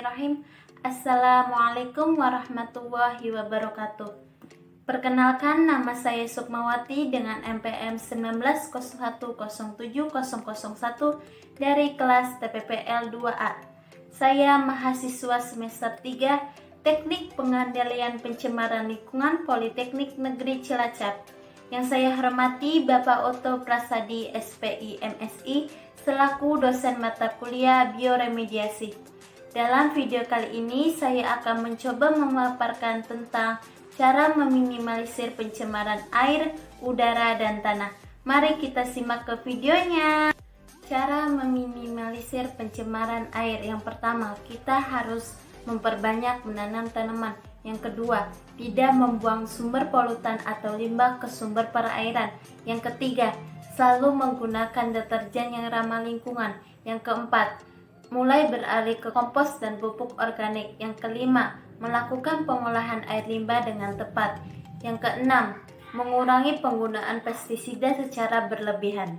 Bismillahirrahmanirrahim. Assalamualaikum warahmatullahi wabarakatuh. Perkenalkan, nama saya Sukmawati dengan NPM 1901070001 dari kelas TPPL 2A. Saya mahasiswa semester 3 Teknik Pengendalian Pencemaran Lingkungan Politeknik Negeri Cilacap. Yang saya hormati Bapak Oto Prasadi SPI MSI selaku dosen mata kuliah bioremediasi. Dalam video kali ini saya akan mencoba memaparkan tentang cara meminimalisir pencemaran air, udara, dan tanah. Mari kita simak ke videonya. Cara meminimalisir pencemaran air. Yang pertama, kita harus memperbanyak menanam tanaman. Yang kedua, tidak membuang sumber polutan atau limbah ke sumber perairan. Yang ketiga, selalu menggunakan deterjen yang ramah lingkungan. Yang keempat, mulai beralih ke kompos dan pupuk organik. Yang kelima, melakukan pengolahan air limbah dengan tepat. Yang keenam, mengurangi penggunaan pestisida secara berlebihan.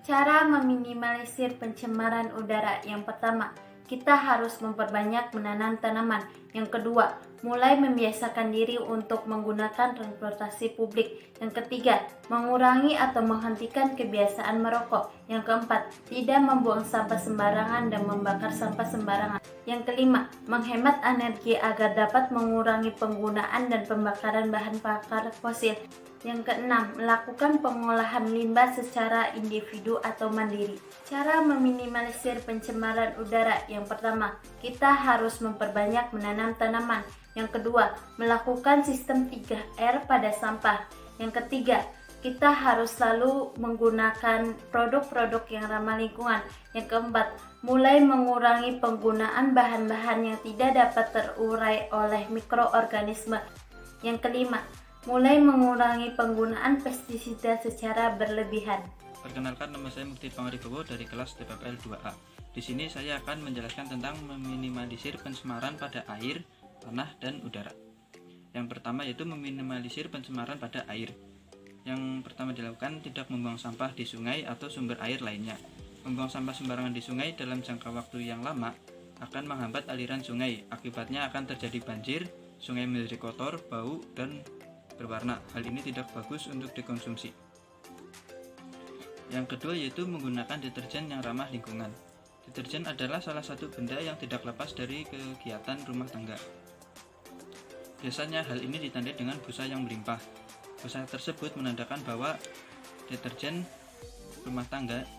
Cara meminimalisir pencemaran udara. Yang pertama, kita harus memperbanyak menanam tanaman. Yang kedua, mulai membiasakan diri untuk menggunakan transportasi publik. Yang ketiga, mengurangi atau menghentikan kebiasaan merokok. Yang keempat, tidak membuang sampah sembarangan dan membakar sampah sembarangan. Yang kelima, menghemat energi agar dapat mengurangi penggunaan dan pembakaran bahan bakar fosil. Yang keenam, melakukan pengolahan limbah secara individu atau mandiri. Cara meminimalisir pencemaran udara. Yang pertama, kita harus memperbanyak menanam tanaman. Yang kedua, melakukan sistem 3R pada sampah. Yang ketiga, kita harus selalu menggunakan produk-produk yang ramah lingkungan. Yang keempat, mulai mengurangi penggunaan bahan-bahan yang tidak dapat terurai oleh mikroorganisme. Yang kelima, mulai mengurangi penggunaan pestisida secara berlebihan. Perkenalkan, nama saya Mukti Pangaribowo dari kelas TPPL 2A. Di sini saya akan menjelaskan tentang meminimalisir pencemaran pada air, tanah, dan udara. Yang pertama yaitu meminimalisir pencemaran pada air. Yang pertama dilakukan, tidak membuang sampah di sungai atau sumber air lainnya. Membuang sampah sembarangan di sungai dalam jangka waktu yang lama akan menghambat aliran sungai. Akibatnya akan terjadi banjir, sungai menjadi kotor, bau, dan berwarna. Hal ini tidak bagus untuk dikonsumsi. Yang kedua yaitu menggunakan deterjen yang ramah lingkungan. Deterjen adalah salah satu benda yang tidak lepas dari kegiatan rumah tangga. Biasanya hal ini ditandai dengan busa yang melimpah. Busa tersebut menandakan bahwa deterjen rumah tangga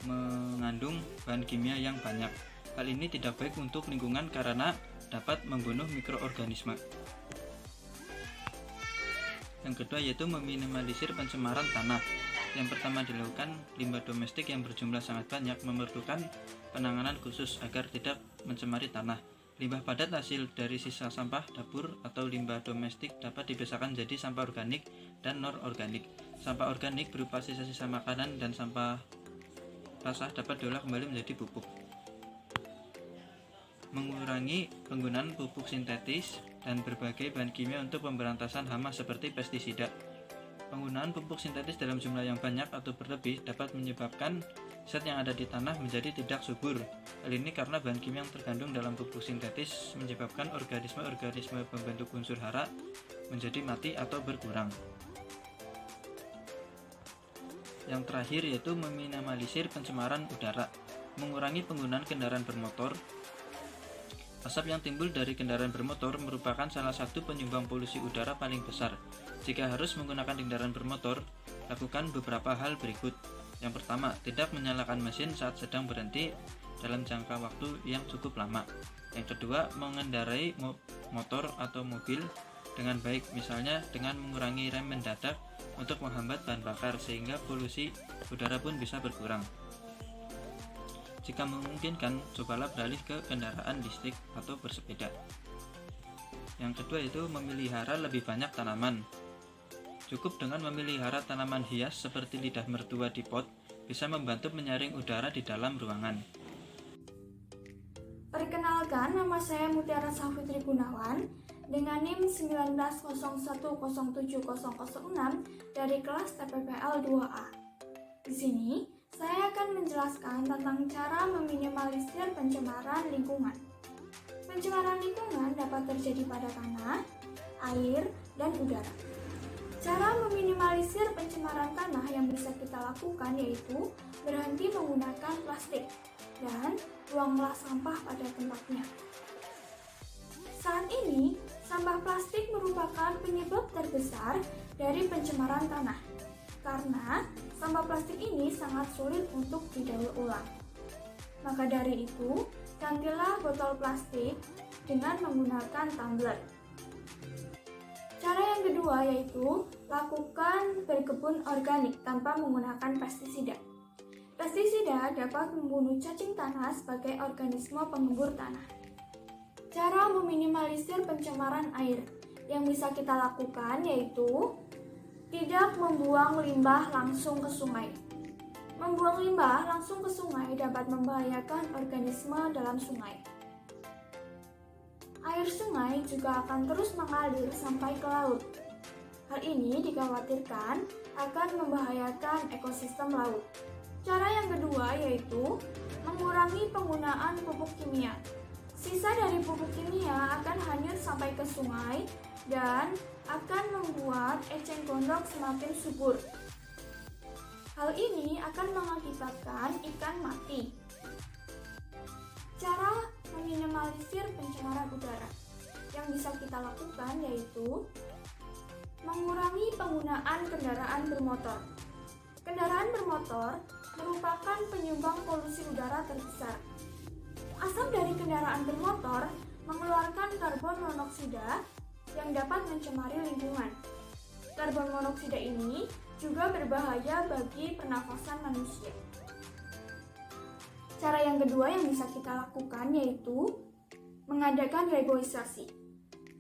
mengandung bahan kimia yang banyak. Hal ini tidak baik untuk lingkungan karena dapat membunuh mikroorganisme. Yang kedua yaitu meminimalisir pencemaran tanah. Yang pertama dilakukan, limbah domestik yang berjumlah sangat banyak memerlukan penanganan khusus agar tidak mencemari tanah. Limbah padat hasil dari sisa sampah dapur atau limbah domestik dapat dipisahkan jadi sampah organik dan non-organik. Sampah organik berupa sisa-sisa makanan dan sampah basah dapat diolah kembali menjadi pupuk. Mengurangi penggunaan pupuk sintetis dan berbagai bahan kimia untuk pemberantasan hama seperti pestisida. Penggunaan pupuk sintetis dalam jumlah yang banyak atau berlebih dapat menyebabkan zat yang ada di tanah menjadi tidak subur. Hal ini karena bahan kimia yang terkandung dalam pupuk sintetis menyebabkan organisme-organisme pembentuk unsur hara menjadi mati atau berkurang. Yang terakhir yaitu meminimalisir pencemaran udara. Mengurangi penggunaan kendaraan bermotor. Asap yang timbul dari kendaraan bermotor merupakan salah satu penyumbang polusi udara paling besar. Jika harus menggunakan kendaraan bermotor, lakukan beberapa hal berikut. Yang pertama, tidak menyalakan mesin saat sedang berhenti dalam jangka waktu yang cukup lama. Yang kedua, mengendarai motor atau mobil dengan baik, misalnya dengan mengurangi rem mendadak untuk menghambat bahan bakar sehingga polusi udara pun bisa berkurang. Jika memungkinkan, cobalah beralih ke kendaraan listrik atau bersepeda. Yang kedua yaitu memelihara lebih banyak tanaman. Cukup dengan memelihara tanaman hias seperti lidah mertua di pot bisa membantu menyaring udara di dalam ruangan. Perkenalkan, nama saya Mutiara Safitri Gunawan dengan NIM 1901070006 dari kelas TPPL 2A. Di sini, saya akan menjelaskan tentang cara meminimalisir pencemaran lingkungan. Pencemaran lingkungan dapat terjadi pada tanah, air, dan udara. Cara meminimalisir pencemaran tanah yang bisa kita lakukan yaitu berhenti menggunakan plastik dan buanglah sampah pada tempatnya. Saat ini, sampah plastik merupakan penyebab terbesar dari pencemaran tanah karena sampah plastik ini sangat sulit untuk didaur ulang. Maka dari itu, gantilah botol plastik dengan menggunakan tumbler. Cara yang kedua yaitu lakukan berkebun organik tanpa menggunakan pestisida. Pestisida dapat membunuh cacing tanah sebagai organisme penggembur tanah. Cara meminimalisir pencemaran air yang bisa kita lakukan yaitu tidak membuang limbah langsung ke sungai. Membuang limbah langsung ke sungai dapat membahayakan organisme dalam sungai. Air sungai juga akan terus mengalir sampai ke laut. Hal ini dikhawatirkan akan membahayakan ekosistem laut. Cara yang kedua yaitu mengurangi penggunaan pupuk kimia. Sisa dari pupuk kimia akan hanyut sampai ke sungai dan akan membuat eceng gondok semakin subur. Hal ini akan mengakibatkan ikan mati. Cara meminimalisir pencemaran udara yang bisa kita lakukan yaitu mengurangi penggunaan kendaraan bermotor. Kendaraan bermotor merupakan penyumbang polusi udara terbesar. Asap dari kendaraan bermotor mengeluarkan karbon monoksida yang dapat mencemari lingkungan. Karbon monoksida ini juga berbahaya bagi pernafasan manusia. Cara yang kedua yang bisa kita lakukan yaitu mengadakan reboisasi.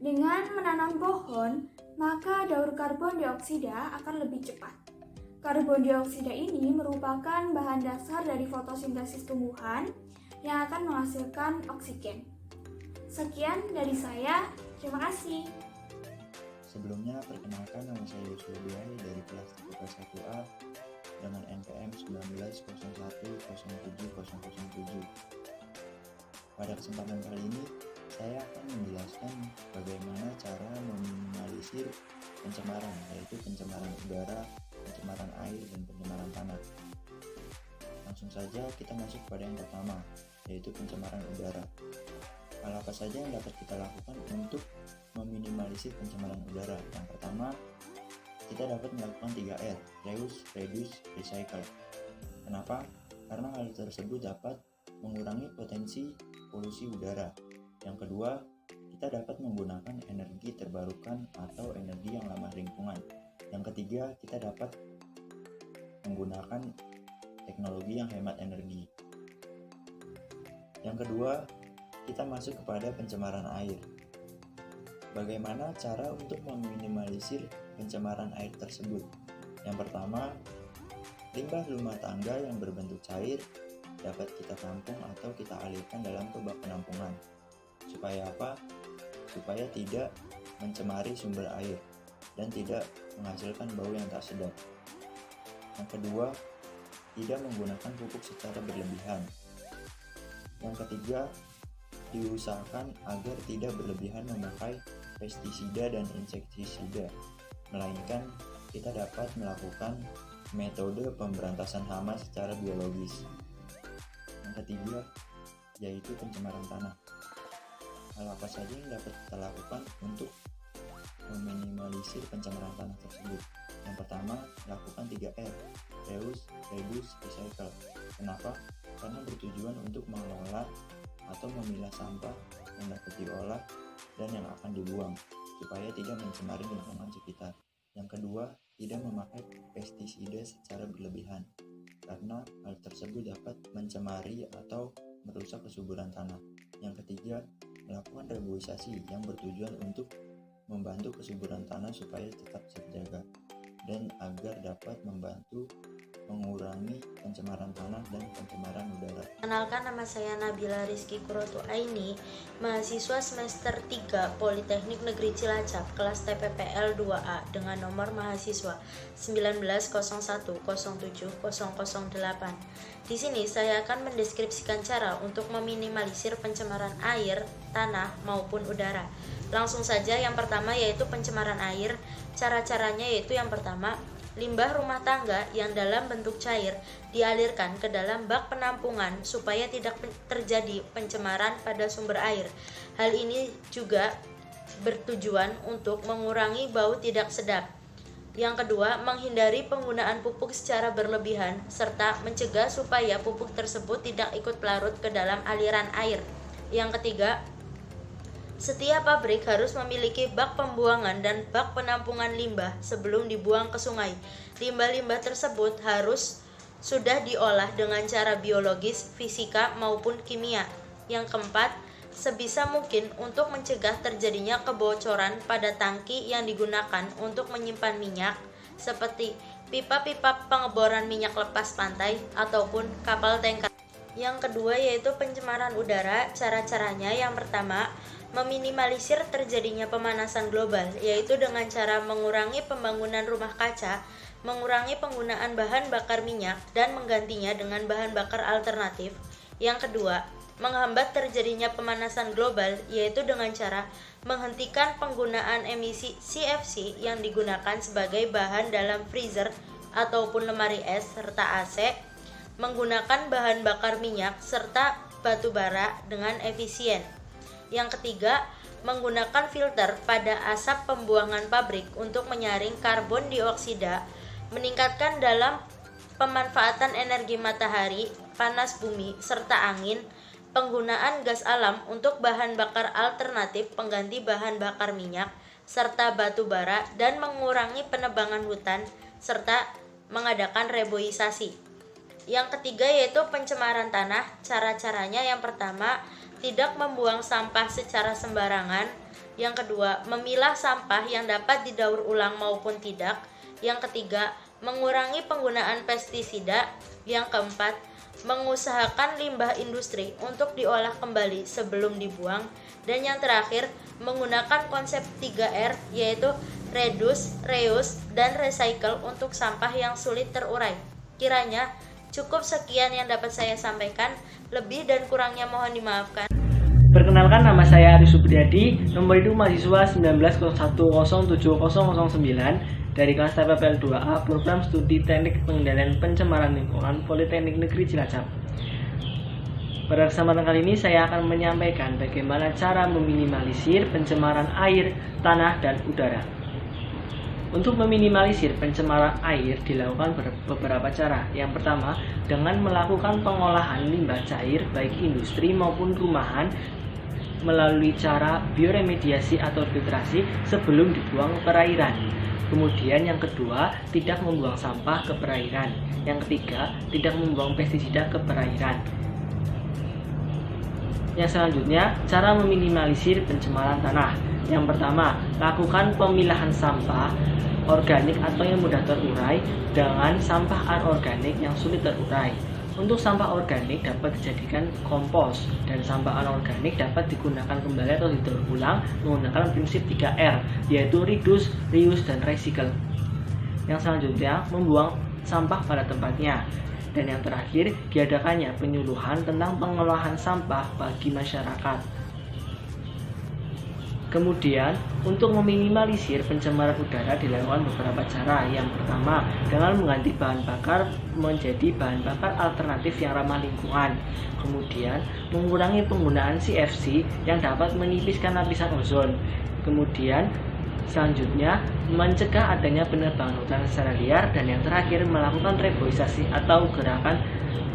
Dengan menanam pohon, maka daur karbon dioksida akan lebih cepat. Karbon dioksida ini merupakan bahan dasar dari fotosintesis tumbuhan yang akan menghasilkan oksigen. Sekian dari saya, terima kasih. Sebelumnya, perkenalkan nama saya Yosua Biai dari kelas TPP 1A dengan NPM 1901070007. Pada kesempatan kali ini, saya akan menjelaskan bagaimana cara meminimalisir pencemaran, yaitu pencemaran udara, pencemaran air, dan pencemaran tanah. Langsung saja kita masuk pada yang pertama, yaitu pencemaran udara. Hal apa saja yang dapat kita lakukan untuk meminimalisir pencemaran udara? Yang pertama, kita dapat melakukan 3R, reuse, reduce, recycle. Kenapa? Karena hal tersebut dapat mengurangi potensi polusi udara. Yang kedua, kita dapat menggunakan energi terbarukan atau energi yang ramah lingkungan. Yang ketiga, kita dapat menggunakan teknologi yang hemat energi. Yang kedua, kita masuk kepada pencemaran air. Bagaimana cara untuk meminimalisir pencemaran air tersebut? Yang pertama, limbah rumah tangga yang berbentuk cair dapat kita tampung atau kita alirkan dalam ke bak penampungan. Supaya apa? Supaya tidak mencemari sumber air dan tidak menghasilkan bau yang tak sedap. Yang kedua, tidak menggunakan pupuk secara berlebihan. Yang ketiga, diusahakan agar tidak berlebihan memakai pestisida dan insektisida, melainkan kita dapat melakukan metode pemberantasan hama secara biologis. Yang ketiga, yaitu pencemaran tanah. Hal apa saja yang dapat kita lakukan untuk meminimalisir pencemaran tanah tersebut? Yang pertama, lakukan 3R, reuse, reduce, recycle. Kenapa? Karena bertujuan untuk mengelola atau memilah sampah yang dapat diolah dan yang akan dibuang, supaya tidak mencemari lingkungan sekitar. Yang kedua, tidak memakai pestisida secara berlebihan, karena hal tersebut dapat mencemari atau merusak kesuburan tanah. Yang ketiga, melakukan reboisasi yang bertujuan untuk membantu kesuburan tanah supaya tetap terjaga dan agar dapat membantu mengurangi pencemaran tanah dan pencemaran udara. Kenalkan, nama saya Nabila Rizky Kurotu Aini, mahasiswa semester 3 Politeknik Negeri Cilacap, kelas TPPL 2A dengan nomor mahasiswa 1901070008. Di sini saya akan mendeskripsikan cara untuk meminimalisir pencemaran air, tanah maupun udara. Langsung saja, yang pertama yaitu pencemaran air. Cara-caranya yaitu yang pertama, limbah rumah tangga yang dalam bentuk cair dialirkan ke dalam bak penampungan supaya tidak terjadi pencemaran pada sumber air. Hal ini juga bertujuan untuk mengurangi bau tidak sedap. Yang kedua, menghindari penggunaan pupuk secara berlebihan serta mencegah supaya pupuk tersebut tidak ikut larut ke dalam aliran air. Yang ketiga, setiap pabrik harus memiliki bak pembuangan dan bak penampungan limbah sebelum dibuang ke sungai. Limbah-limbah tersebut harus sudah diolah dengan cara biologis, fisika, maupun kimia. Yang keempat, sebisa mungkin untuk mencegah terjadinya kebocoran pada tangki yang digunakan untuk menyimpan minyak, seperti pipa-pipa pengeboran minyak lepas pantai ataupun kapal tanker. Yang kedua yaitu pencemaran udara. Cara-caranya yang pertama, meminimalisir terjadinya pemanasan global, yaitu dengan cara mengurangi pembangunan rumah kaca, mengurangi penggunaan bahan bakar minyak, dan menggantinya dengan bahan bakar alternatif. Yang kedua, menghambat terjadinya pemanasan global, yaitu dengan cara menghentikan penggunaan emisi CFC yang digunakan sebagai bahan dalam freezer ataupun lemari es serta AC, menggunakan bahan bakar minyak serta batu bara dengan efisien. Yang ketiga, menggunakan filter pada asap pembuangan pabrik untuk menyaring karbon dioksida, meningkatkan dalam pemanfaatan energi matahari, panas bumi, serta angin, penggunaan gas alam untuk bahan bakar alternatif pengganti bahan bakar minyak, serta batu bara, dan mengurangi penebangan hutan, serta mengadakan reboisasi. Yang ketiga yaitu pencemaran tanah. Cara-caranya yang pertama, tidak membuang sampah secara sembarangan. Yang kedua, memilah sampah yang dapat didaur ulang maupun tidak. Yang ketiga, mengurangi penggunaan pestisida. Yang keempat, mengusahakan limbah industri untuk diolah kembali sebelum dibuang. Dan yang terakhir, menggunakan konsep 3R yaitu reduce, reuse, dan recycle untuk sampah yang sulit terurai. Kiranya cukup sekian yang dapat saya sampaikan. Lebih dan kurangnya mohon dimaafkan. Perkenalkan, nama saya Aris Supriyadi, nomor induk mahasiswa 1901070009 dari kelas TPPL 2A, program studi Teknik Pengendalian Pencemaran Lingkungan Politeknik Negeri Cilacap. Pada kesempatan kali ini saya akan menyampaikan bagaimana cara meminimalisir pencemaran air, tanah, dan udara. Untuk meminimalisir pencemaran air dilakukan beberapa cara. Yang pertama, dengan melakukan pengolahan limbah cair baik industri maupun rumahan melalui cara bioremediasi atau filtrasi sebelum dibuang ke perairan. Kemudian yang kedua, tidak membuang sampah ke perairan. Yang ketiga, tidak membuang pestisida ke perairan. Yang selanjutnya, cara meminimalisir pencemaran tanah. Yang pertama, lakukan pemilahan sampah organik atau yang mudah terurai dengan sampah anorganik yang sulit terurai. Untuk sampah organik dapat dijadikan kompos dan sampah anorganik dapat digunakan kembali atau didaur ulang menggunakan prinsip 3R, yaitu reduce, reuse, dan recycle. Yang selanjutnya, membuang sampah pada tempatnya. Dan yang terakhir, diadakannya penyuluhan tentang pengolahan sampah bagi masyarakat. Kemudian, untuk meminimalisir pencemaran udara dilakukan beberapa cara. Yang pertama, dengan mengganti bahan bakar menjadi bahan bakar alternatif yang ramah lingkungan. Kemudian, mengurangi penggunaan CFC yang dapat menipiskan lapisan ozon. Kemudian, selanjutnya, mencegah adanya penebangan hutan secara liar. Dan yang terakhir, melakukan reboisasi atau gerakan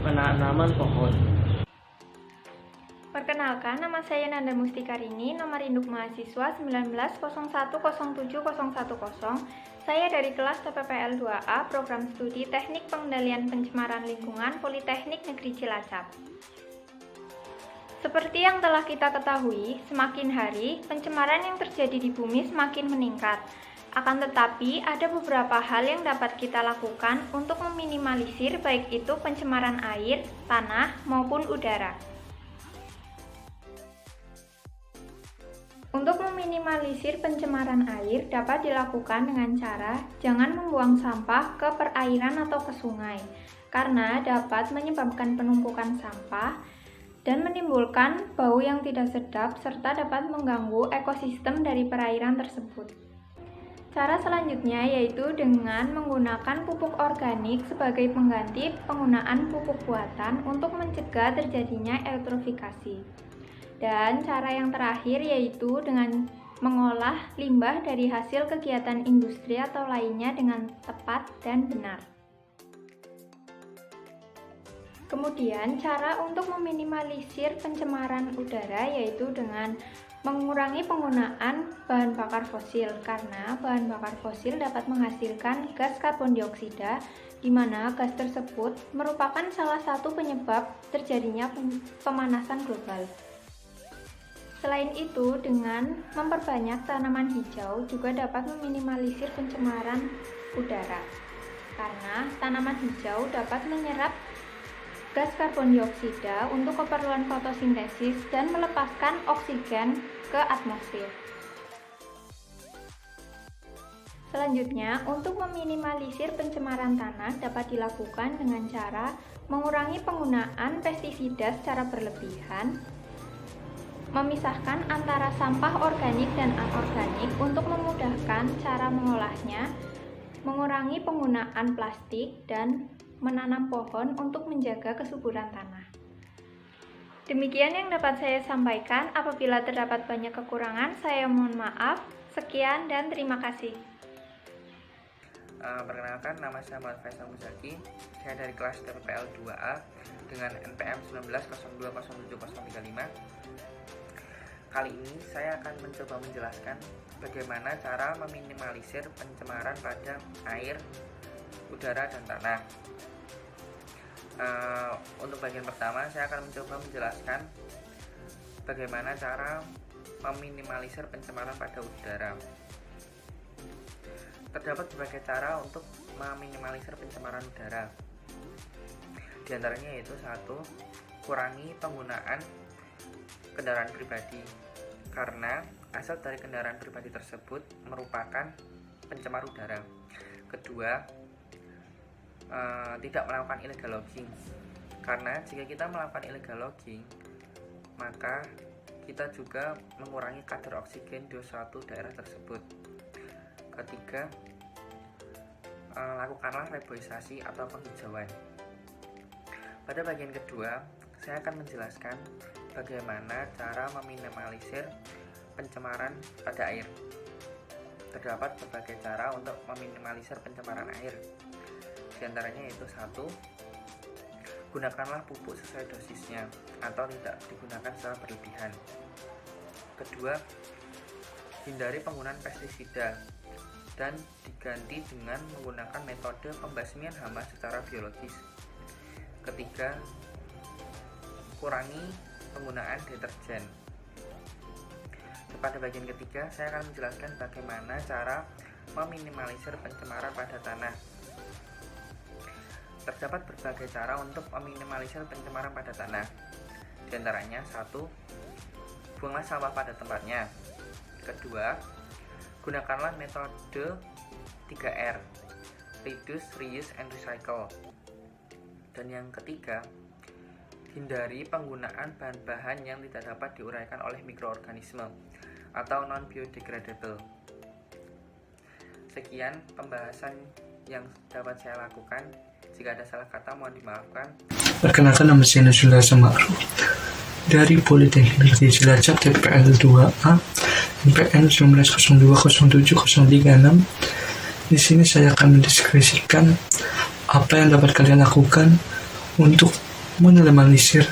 penanaman pohon. Perkenalkan, nama saya Nanda Mustikarini, nomor induk mahasiswa 1901070010. Saya dari kelas TPPL 2A, program studi Teknik Pengendalian Pencemaran Lingkungan Politeknik Negeri Cilacap. Seperti yang telah kita ketahui, semakin hari pencemaran yang terjadi di bumi semakin meningkat. Akan tetapi, ada beberapa hal yang dapat kita lakukan untuk meminimalisir baik itu pencemaran air, tanah, maupun udara. Untuk meminimalisir pencemaran air dapat dilakukan dengan cara jangan membuang sampah ke perairan atau ke sungai, karena dapat menyebabkan penumpukan sampah dan menimbulkan bau yang tidak sedap serta dapat mengganggu ekosistem dari perairan tersebut. Cara selanjutnya yaitu dengan menggunakan pupuk organik sebagai pengganti penggunaan pupuk buatan untuk mencegah terjadinya eutrofikasi. Dan cara yang terakhir yaitu dengan mengolah limbah dari hasil kegiatan industri atau lainnya dengan tepat dan benar. Kemudian cara untuk meminimalisir pencemaran udara yaitu dengan mengurangi penggunaan bahan bakar fosil, karena bahan bakar fosil dapat menghasilkan gas karbon dioksida, di mana gas tersebut merupakan salah satu penyebab terjadinya pemanasan global. Selain itu, dengan memperbanyak tanaman hijau juga dapat meminimalisir pencemaran udara, karena tanaman hijau dapat menyerap gas karbon dioksida untuk keperluan fotosintesis dan melepaskan oksigen ke atmosfer. Selanjutnya, untuk meminimalisir pencemaran tanah dapat dilakukan dengan cara mengurangi penggunaan pestisida secara berlebihan, memisahkan antara sampah organik dan anorganik untuk memudahkan cara mengolahnya, mengurangi penggunaan plastik, dan menanam pohon untuk menjaga kesuburan tanah. Demikian yang dapat saya sampaikan. Apabila terdapat banyak kekurangan, saya mohon maaf. Sekian dan terima kasih. Perkenalkan, nama saya Muhammad Faisal Muzaki. Saya dari kelas TPPL 2A dengan NPM 19020735. Kali ini saya akan mencoba menjelaskan bagaimana cara meminimalisir pencemaran pada air, udara, dan tanah. Untuk bagian pertama, saya akan mencoba menjelaskan bagaimana cara meminimalisir pencemaran pada udara. Terdapat berbagai cara untuk meminimalisir pencemaran udara. Di antaranya yaitu 1. Kurangi penggunaan kendaraan pribadi, karena asap dari kendaraan pribadi tersebut merupakan pencemar udara. Kedua, tidak melakukan illegal logging, karena jika kita melakukan illegal logging, maka kita juga mengurangi kadar oksigen di suatu daerah tersebut. Ketiga, lakukanlah reboisasi atau penghijauan. Pada bagian kedua, saya akan menjelaskan bagaimana cara meminimalisir pencemaran pada air. Terdapat berbagai cara untuk meminimalisir pencemaran air. Di antaranya yaitu 1. Gunakanlah pupuk sesuai dosisnya atau tidak digunakan secara berlebihan. Kedua, hindari penggunaan pestisida dan diganti dengan menggunakan metode pembasmian hama secara biologis. Ketiga, kurangi penggunaan deterjen. Pada bagian ketiga, saya akan menjelaskan bagaimana cara meminimalisir pencemaran pada tanah. Terdapat berbagai cara untuk meminimalisir pencemaran pada tanah. Di antaranya 1. Buanglah sampah pada tempatnya. Kedua, gunakanlah metode 3R, Reduce, Reuse, and Recycle. Dan yang ketiga, hindari penggunaan bahan-bahan yang tidak dapat diuraikan oleh mikroorganisme atau non-biodegradable. Sekian pembahasan yang dapat saya lakukan. Jika ada salah kata, mohon dimaafkan. Perkenalkan, nama saya Nazila Samakru dari Politeknik Negeri Cilacap TPPL 2A NPM 19020736. Di sini saya akan mendeskripsikan apa yang dapat kalian lakukan untuk meminimalisir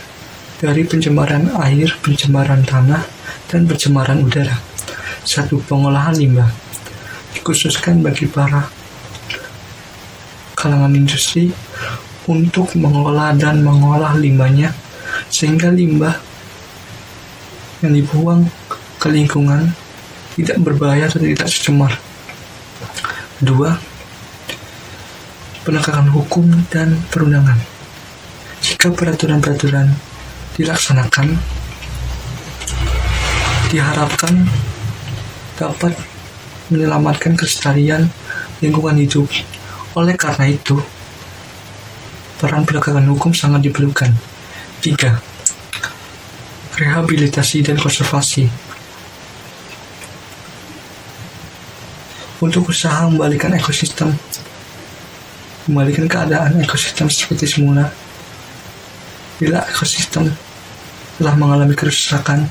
dari pencemaran air, pencemaran tanah, dan pencemaran udara. 1. Pengolahan limbah, dikhususkan bagi para kalangan industri untuk mengolah dan mengolah limbahnya sehingga limbah yang dibuang ke lingkungan tidak berbahaya atau tidak secemar. 2. Penegakan hukum dan perundangan. Jika peraturan-peraturan dilaksanakan, diharapkan dapat menyelamatkan kelestarian lingkungan hidup. Oleh karena itu, peran penegakan hukum sangat diperlukan. 3. Rehabilitasi dan konservasi. Untuk usaha membalikan keadaan ekosistem seperti semula. Bila ekosistem telah mengalami kerusakan,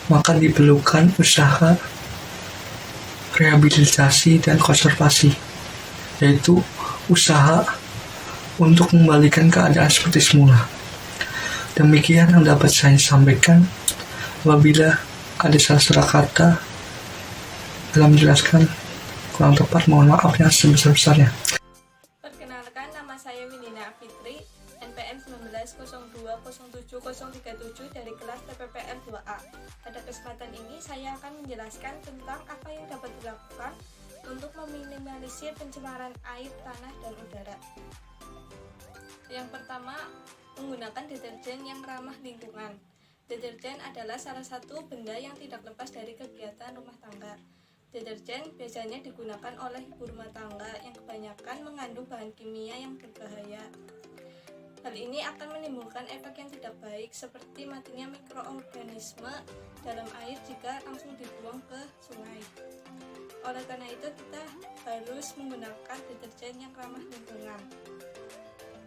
maka diperlukan usaha rehabilitasi dan konservasi, yaitu usaha untuk membalikan keadaan seperti semula. Demikian yang dapat saya sampaikan. Apabila ada salah kata dalam menjelaskan kurang tepat, mohon maaf yang sebesar-besarnya. Perkenalkan, nama saya Winina Fitri, NPM 1902070037 dari kelas TPPL 2A. Pada kesempatan ini saya akan menjelaskan tentang apa yang dapat dilakukan untuk meminimalisir pencemaran air, tanah, dan udara. Yang pertama, menggunakan deterjen yang ramah lingkungan. Deterjen adalah salah satu benda yang tidak lepas dari kegiatan rumah tangga. Deterjen biasanya digunakan oleh ibu rumah tangga yang kebanyakan mengandung bahan kimia yang berbahaya. Hal ini akan menimbulkan efek yang tidak baik seperti matinya mikroorganisme dalam air jika langsung dibuang ke sungai. Oleh karena itu kita harus menggunakan deterjen yang ramah lingkungan.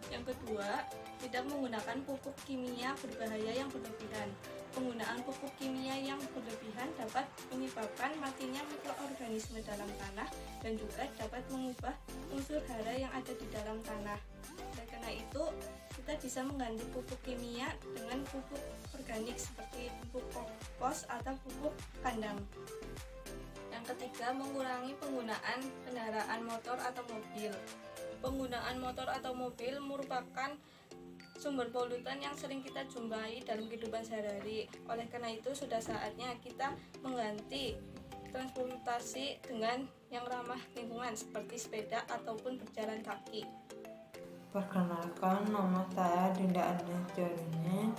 Yang kedua, tidak menggunakan pupuk kimia berbahaya yang berlebihan. Penggunaan pupuk kimia yang berlebihan dapat menyebabkan matinya mikroorganisme dalam tanah dan juga dapat mengubah unsur hara yang ada di dalam tanah. Oleh karena itu, kita bisa mengganti pupuk kimia dengan pupuk organik seperti pupuk kompos atau pupuk kandang. Yang ketiga, mengurangi penggunaan kendaraan motor atau mobil. Penggunaan motor atau mobil merupakan sumber polutan yang sering kita jumpai dalam kehidupan sehari-hari. Oleh karena itu, sudah saatnya kita mengganti transportasi dengan yang ramah lingkungan seperti sepeda ataupun berjalan kaki. Perkenalkan, nama saya Dinda Agnes Jorini.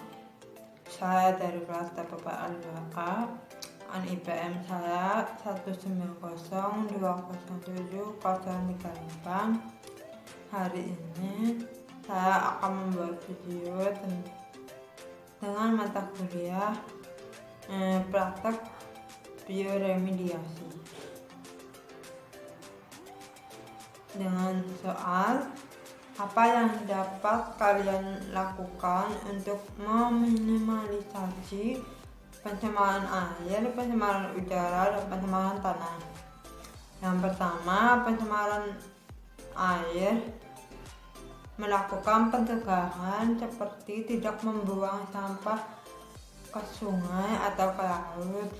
Saya dari kelas TPPL 2A. IPM saya 19020070038. Hari ini saya akan membuat video dengan mata kuliah praktek bioremediasi dengan soal apa yang dapat kalian lakukan untuk meminimalisasi pencemaran air, pencemaran udara, dan pencemaran tanah. Yang pertama, pencemaran air. Melakukan pencegahan seperti tidak membuang sampah ke sungai atau ke laut.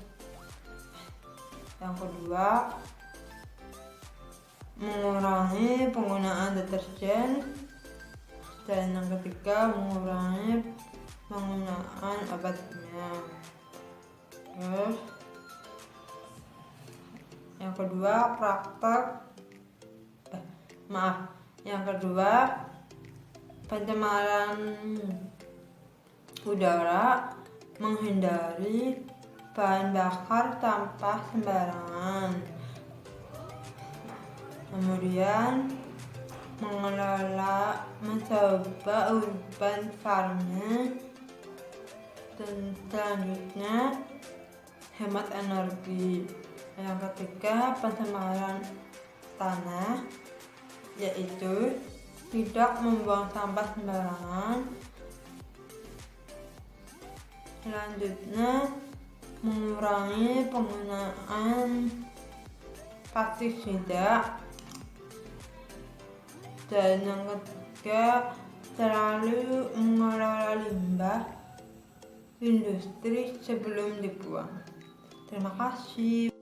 Yang kedua, mengurangi penggunaan deterjen. Dan yang ketiga, mengurangi penggunaan obat kimia. Terus yang kedua, pencemaran udara, menghindari bahan bakar sampah sembarangan. Kemudian mencoba urban farming. Dan selanjutnya hemat energi. Yang ketiga, pencemaran tanah, yaitu tidak membuang sampah sembarangan. Selanjutnya, mengurangi penggunaan pestisida. Dan yang ketiga, selalu mengelola limbah industri sebelum dibuang. Terima kasih.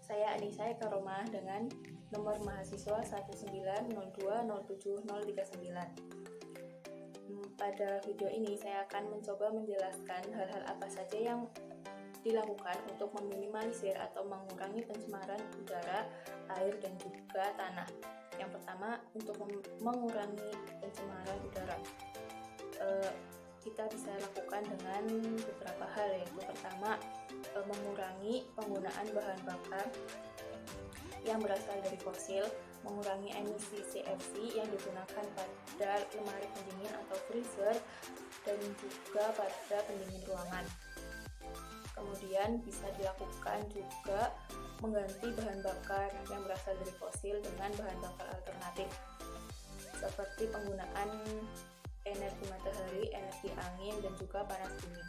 Saya Anissa Karomah dengan nomor mahasiswa 190207039. Pada video ini saya akan mencoba menjelaskan hal-hal apa saja yang dilakukan untuk meminimalisir atau mengurangi pencemaran udara, air, dan juga tanah. Yang pertama, untuk mengurangi pencemaran udara, kita bisa lakukan dengan beberapa hal, yaitu pertama, mengurangi penggunaan bahan bakar yang berasal dari fosil, mengurangi emisi CFC yang digunakan pada lemari pendingin atau freezer dan juga pada pendingin ruangan. Kemudian bisa dilakukan juga mengganti bahan bakar yang berasal dari fosil dengan bahan bakar alternatif seperti penggunaan energi matahari, energi angin, dan juga panas bumi.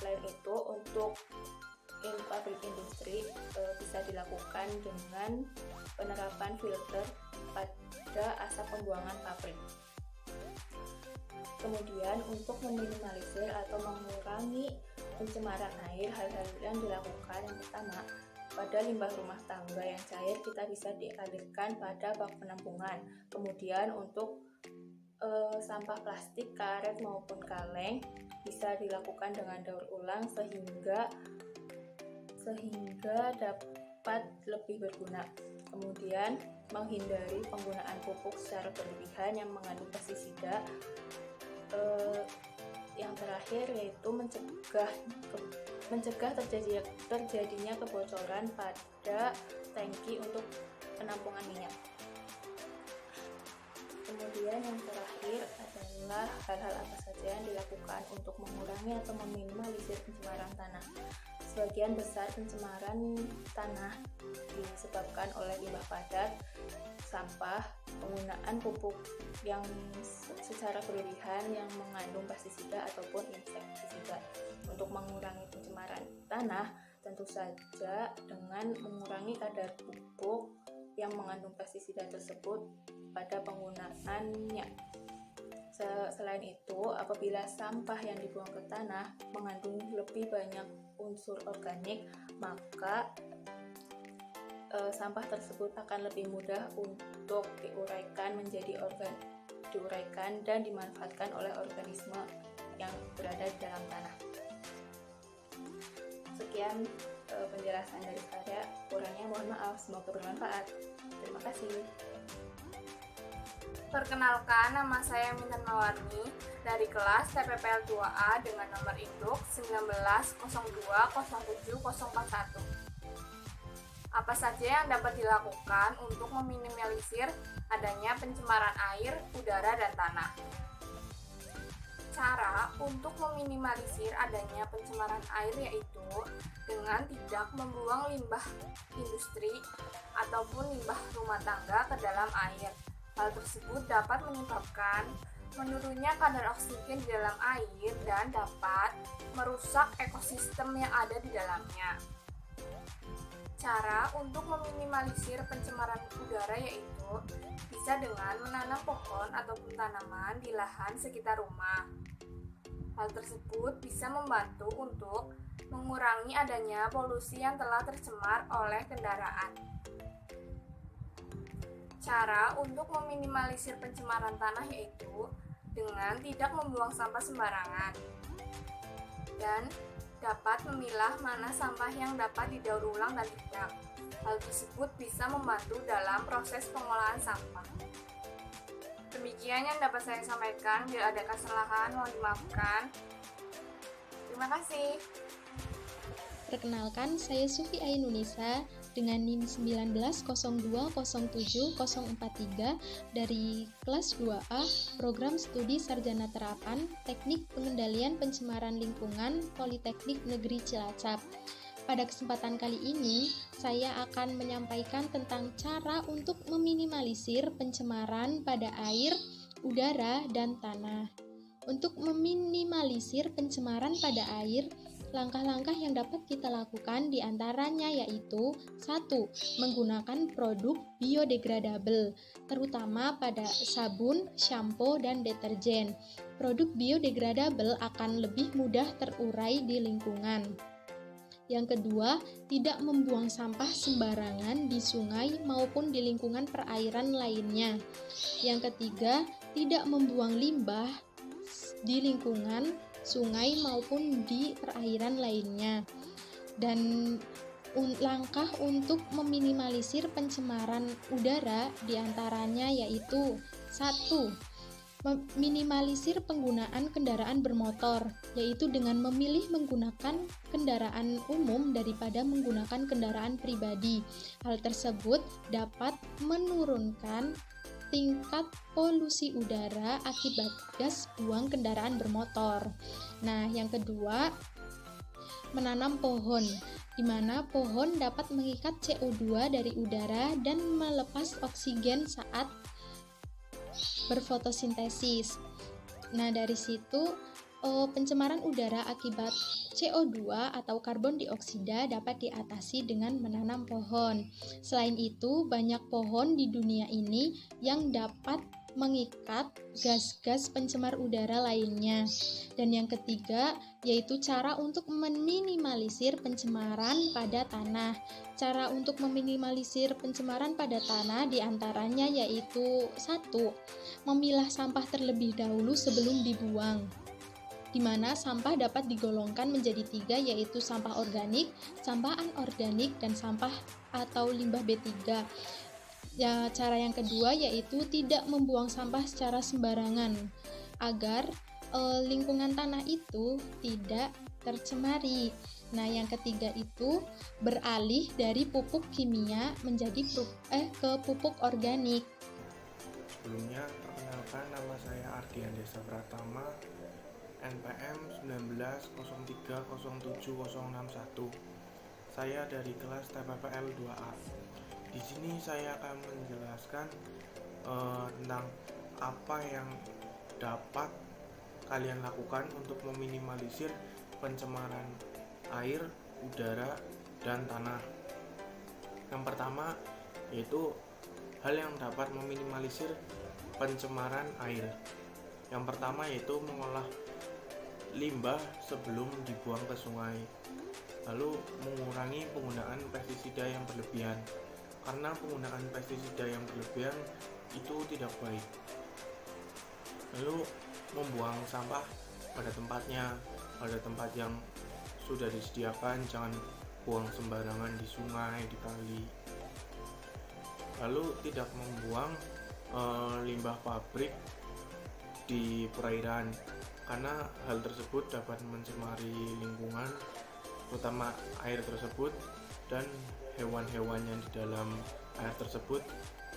Selain itu, untuk pabrik industri bisa dilakukan dengan penerapan filter pada asap pembuangan pabrik. Kemudian untuk meminimalisir atau mengurangi pencemaran air, hal-hal yang dilakukan yang pertama, pada limbah rumah tangga yang cair kita bisa dialirkan pada bak penampungan. Kemudian untuk sampah plastik, karet maupun kaleng bisa dilakukan dengan daur ulang sehingga dapat lebih berguna. Kemudian menghindari penggunaan pupuk secara berlebihan yang mengandung pestisida. Yang terakhir yaitu mencegah terjadinya kebocoran pada tangki untuk penampungan minyak. Kemudian yang terakhir adalah hal-hal apa saja yang dilakukan untuk mengurangi atau meminimalisir pencemaran tanah. Sebagian besar pencemaran tanah disebabkan oleh limbah padat, sampah, penggunaan pupuk yang secara berlebihan yang mengandung pestisida ataupun insektisida. Untuk mengurangi pencemaran tanah, tentu saja dengan mengurangi kadar pupuk yang mengandung pestisida tersebut pada penggunaannya. Selain itu, apabila sampah yang dibuang ke tanah mengandung lebih banyak unsur organik, maka sampah tersebut akan lebih mudah untuk diuraikan dan dimanfaatkan oleh organisme yang berada di dalam tanah. Sekian penjelasan dari saya, kurangnya mohon maaf, semoga bermanfaat. Terima kasih. Perkenalkan, nama saya Mintan Mawarni dari kelas TPPL 2A dengan nomor induk 19020741. Apa saja yang dapat dilakukan untuk meminimalisir adanya pencemaran air, udara, dan tanah? Cara untuk meminimalisir adanya pencemaran air yaitu dengan tidak membuang limbah industri ataupun limbah rumah tangga ke dalam air. Hal tersebut dapat menyebabkan menurunnya kadar oksigen di dalam air dan dapat merusak ekosistem yang ada di dalamnya. Cara untuk meminimalisir pencemaran udara yaitu bisa dengan menanam pohon ataupun tanaman di lahan sekitar rumah. Hal tersebut bisa membantu untuk mengurangi adanya polusi yang telah tercemar oleh kendaraan. Cara untuk meminimalisir pencemaran tanah yaitu dengan tidak membuang sampah sembarangan dan dapat memilah mana sampah yang dapat didaur ulang dan tidak. Hal tersebut bisa membantu dalam proses pengolahan sampah. Demikian yang dapat saya sampaikan. Bila ada kesalahan mohon dimaafkan. Terima kasih. Perkenalkan, saya Sufi Ainunisa dengan NIM 190207043 dari kelas 2A Program Studi Sarjana Terapan Teknik Pengendalian Pencemaran Lingkungan Politeknik Negeri Cilacap. Pada kesempatan kali ini, saya akan menyampaikan tentang cara untuk meminimalisir pencemaran pada air, udara, dan tanah. Untuk meminimalisir pencemaran pada air, langkah-langkah yang dapat kita lakukan diantaranya yaitu 1. Menggunakan produk biodegradable, terutama pada sabun, shampoo, dan deterjen. Produk biodegradable akan lebih mudah terurai di lingkungan. Yang kedua, tidak membuang sampah sembarangan di sungai maupun di lingkungan perairan lainnya. Yang ketiga, tidak membuang limbah di lingkungan sungai maupun di perairan lainnya. Dan langkah untuk meminimalisir pencemaran udara diantaranya yaitu 1. Meminimalisir penggunaan kendaraan bermotor, yaitu dengan memilih menggunakan kendaraan umum daripada menggunakan kendaraan pribadi. Hal tersebut dapat menurunkan tingkat polusi udara akibat gas buang kendaraan bermotor. Nah, yang kedua, menanam pohon, di mana pohon dapat mengikat CO2 dari udara dan melepas oksigen saat berfotosintesis. Nah, dari situ pencemaran udara akibat CO2 atau karbon dioksida dapat diatasi dengan menanam pohon. Selain itu, banyak pohon di dunia ini yang dapat mengikat gas-gas pencemar udara lainnya. Dan yang ketiga, yaitu cara untuk meminimalisir pencemaran pada tanah. Cara untuk meminimalisir pencemaran pada tanah diantaranya yaitu 1. Memilah sampah terlebih dahulu sebelum dibuang, di mana sampah dapat digolongkan menjadi 3, yaitu sampah organik, sampah anorganik, dan sampah atau limbah B3. Ya, cara yang kedua yaitu tidak membuang sampah secara sembarangan agar lingkungan tanah itu tidak tercemari. Nah, yang ketiga itu beralih dari pupuk kimia menjadi ke pupuk organik. Sebelumnya, perkenalkan, nama saya Ardian Desa Pratama, NPM 1903076061. Saya dari kelas TPPL 2A. Di sini saya akan menjelaskan tentang apa yang dapat kalian lakukan untuk meminimalisir pencemaran air, udara, dan tanah. Yang pertama yaitu hal yang dapat meminimalisir pencemaran air. Yang pertama yaitu mengolah limbah sebelum dibuang ke sungai. Lalu mengurangi penggunaan pestisida yang berlebihan, karena penggunaan pestisida yang berlebihan itu tidak baik. Lalu membuang sampah pada tempatnya, pada tempat yang sudah disediakan, jangan buang sembarangan di sungai, di kali. Lalu tidak membuang limbah pabrik di perairan, karena hal tersebut dapat mencemari lingkungan, terutama air tersebut, dan hewan-hewan yang di dalam air tersebut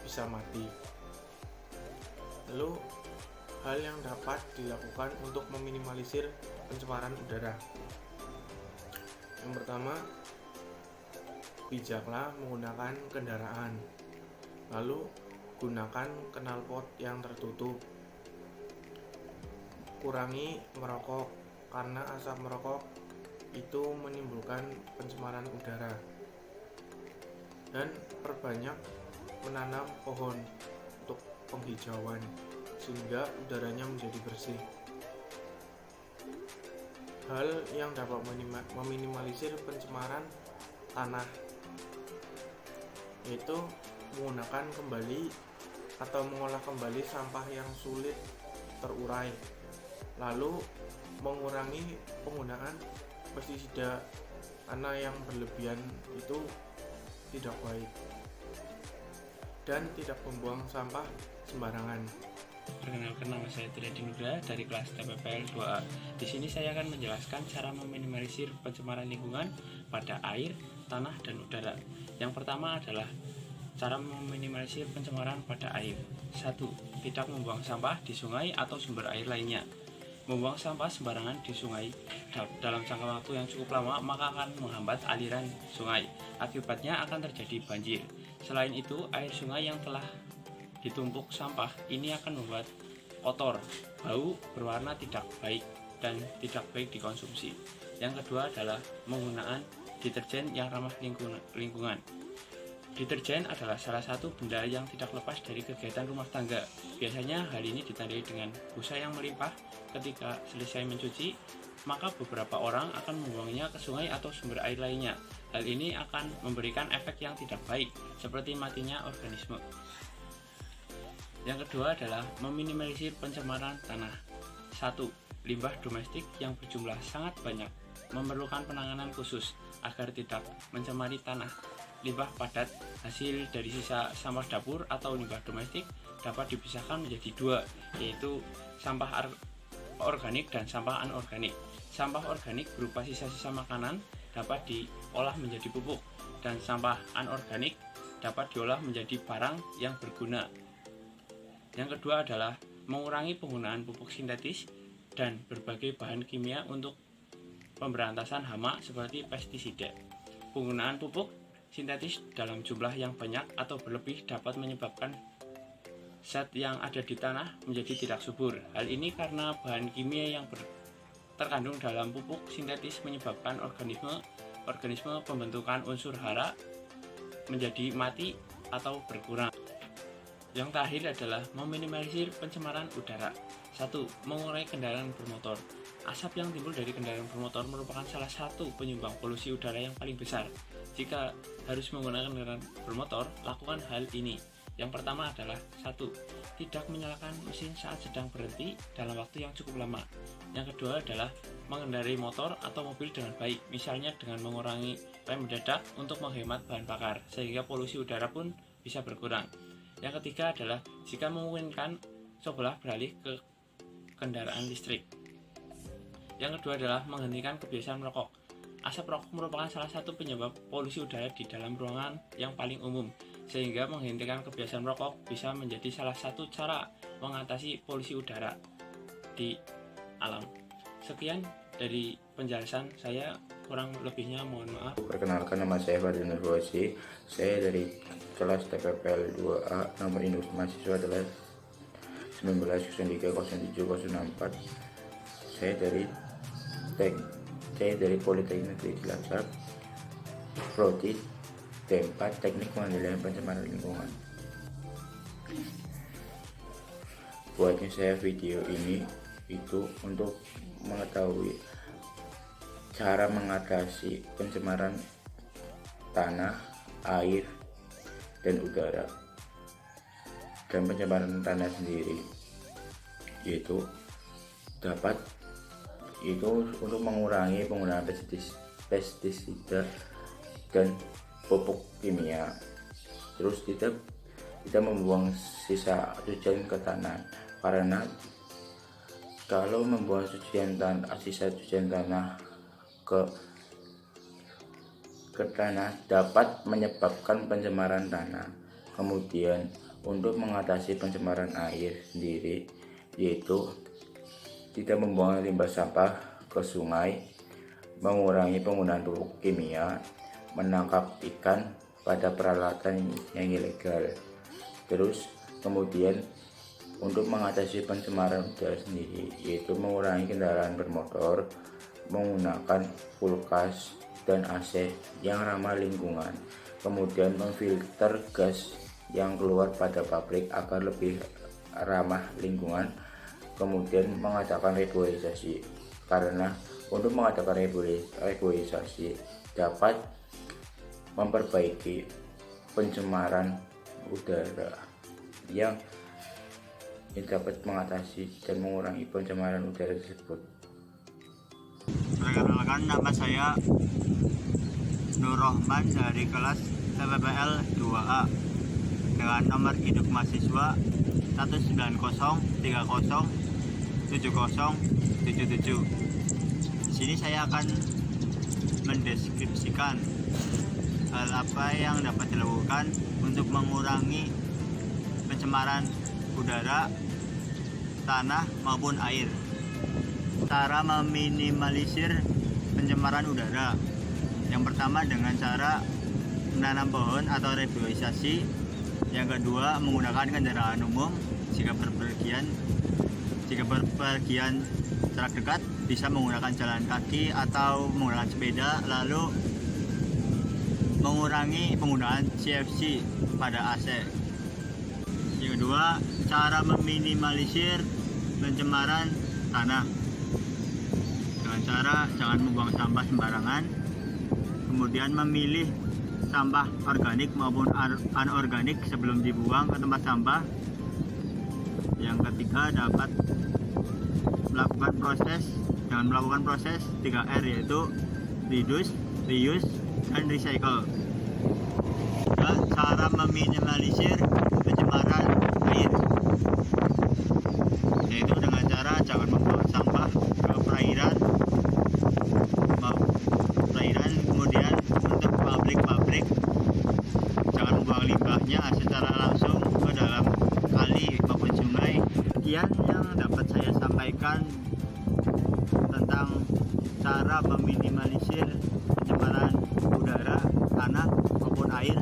bisa mati. Lalu hal yang dapat dilakukan untuk meminimalisir pencemaran udara. Yang pertama, bijaklah menggunakan kendaraan. Lalu gunakan knalpot yang tertutup. Kurangi merokok, karena asap merokok itu menimbulkan pencemaran udara. Dan perbanyak menanam pohon untuk penghijauan, sehingga udaranya menjadi bersih. Hal yang dapat meminimalisir pencemaran tanah yaitu menggunakan kembali atau mengolah kembali sampah yang sulit terurai. Lalu mengurangi penggunaan pestisida, karena yang berlebihan itu tidak baik. Dan tidak membuang sampah sembarangan. Perkenalkan, nama saya Triadi Nugra dari kelas TPPL 2A. Di sini saya akan menjelaskan cara meminimalisir pencemaran lingkungan pada air, tanah, dan udara. Yang pertama adalah cara meminimalisir pencemaran pada air. 1. Tidak membuang sampah di sungai atau sumber air lainnya. Membuang sampah sembarangan di sungai dalam jangka waktu yang cukup lama maka akan menghambat aliran sungai. Akibatnya akan terjadi banjir. Selain itu, air sungai yang telah ditumpuk sampah ini akan membuat kotor, bau, berwarna tidak baik, dan tidak baik dikonsumsi. Yang kedua adalah menggunakan deterjen yang ramah lingkungan. Deterjen adalah salah satu benda yang tidak lepas dari kegiatan rumah tangga. Biasanya hal ini ditandai dengan busa yang melimpah. Ketika selesai mencuci, maka beberapa orang akan membuangnya ke sungai atau sumber air lainnya. Hal ini akan memberikan efek yang tidak baik, seperti matinya organisme. Yang kedua adalah meminimalisir pencemaran tanah. 1. Limbah domestik yang berjumlah sangat banyak. memerlukan penanganan khusus agar tidak mencemari tanah. Limbah padat hasil dari sisa sampah dapur atau limbah domestik dapat dipisahkan menjadi dua, yaitu sampah organik dan sampah anorganik. Sampah organik berupa sisa-sisa makanan dapat diolah menjadi pupuk, dan sampah anorganik dapat diolah menjadi barang yang berguna. Yang kedua adalah mengurangi penggunaan pupuk sintetis dan berbagai bahan kimia untuk pemberantasan hama seperti pestisida. Penggunaan pupuk sintetis dalam jumlah yang banyak atau berlebih dapat menyebabkan zat yang ada di tanah menjadi tidak subur. Hal ini karena bahan kimia yang terkandung dalam pupuk sintetis menyebabkan organisme pembentukan unsur hara menjadi mati atau berkurang. Yang terakhir adalah meminimalisir pencemaran udara. 1. Mengurangi kendaraan bermotor. Asap yang timbul dari kendaraan bermotor merupakan salah satu penyumbang polusi udara yang paling besar. Jika harus menggunakan kendaraan bermotor, lakukan hal ini. Yang pertama adalah 1. Tidak menyalakan mesin saat sedang berhenti dalam waktu yang cukup lama. Yang kedua adalah mengendarai motor atau mobil dengan baik, misalnya dengan mengurangi rem mendadak untuk menghemat bahan bakar, sehingga polusi udara pun bisa berkurang. Yang ketiga adalah jika memungkinkan, cobalah beralih ke kendaraan listrik. Yang kedua adalah menghentikan kebiasaan merokok. Asap rokok merupakan salah satu penyebab polusi udara di dalam ruangan yang paling umum, sehingga menghentikan kebiasaan merokok bisa menjadi salah satu cara mengatasi polusi udara di alam. Sekian dari penjelasan saya, kurang lebihnya mohon maaf. Perkenalkan, nama saya Fadil Nurwasi. Saya dari kelas TPPL 2A, nomor induk mahasiswa adalah 19030704. Saya dari Politeknik Negeri Cilacap, Prodi T4 Teknik Pengendalian Pencemaran Lingkungan. Buatnya saya video ini itu untuk mengetahui cara mengatasi pencemaran tanah, air, dan udara. Dan pencemaran tanah sendiri yaitu dapat untuk mengurangi penggunaan pestisida dan pupuk kimia. Terus tidak membuang sisa cucian ke tanah, karena kalau membuang sisa cucian tanah ke tanah dapat menyebabkan pencemaran tanah. Kemudian untuk mengatasi pencemaran air sendiri yaitu tidak membuang limbah sampah ke sungai, mengurangi penggunaan pupuk kimia, menangkap ikan pada peralatan yang ilegal. Terus kemudian untuk mengatasi pencemaran udara sendiri yaitu mengurangi kendaraan bermotor, menggunakan kulkas dan AC yang ramah lingkungan, kemudian memfilter gas yang keluar pada pabrik agar lebih ramah lingkungan, kemudian mengadakan reboisasi, karena untuk mengadakan reboisasi dapat memperbaiki pencemaran udara yang dapat mengatasi dan mengurangi pencemaran udara tersebut. Perkenalkan, nama saya Nur Rahman dari kelas TPPL 2A dengan nomor induk mahasiswa 190307077. Di sini saya akan mendeskripsikan hal apa yang dapat dilakukan untuk mengurangi pencemaran udara, tanah maupun air. Cara meminimalisir pencemaran udara. Yang pertama dengan cara menanam pohon atau reboisasi. Yang kedua menggunakan kendaraan umum jika berpergian jarak dekat bisa menggunakan jalan kaki atau menggunakan sepeda, lalu mengurangi penggunaan CFC pada AC. Yang kedua, cara meminimalisir pencemaran tanah dengan cara jangan membuang sampah sembarangan, kemudian memilih sampah organik maupun anorganik sebelum dibuang ke tempat sampah. Yang ketiga, dapat melakukan proses dengan melakukan proses 3R, yaitu reduce, reuse, dan recycle. Dan cara meminimalisir pencemaran air, yaitu dengan cara jangan membuang sampah ke perairan, kemudian untuk pabrik-pabrik jangan membuang limbahnya secara langsung ke dalam kali maupun sungai. Sekian yang dapat saya sampaikan tentang cara meminimalisir pencemaran udara, tanah maupun air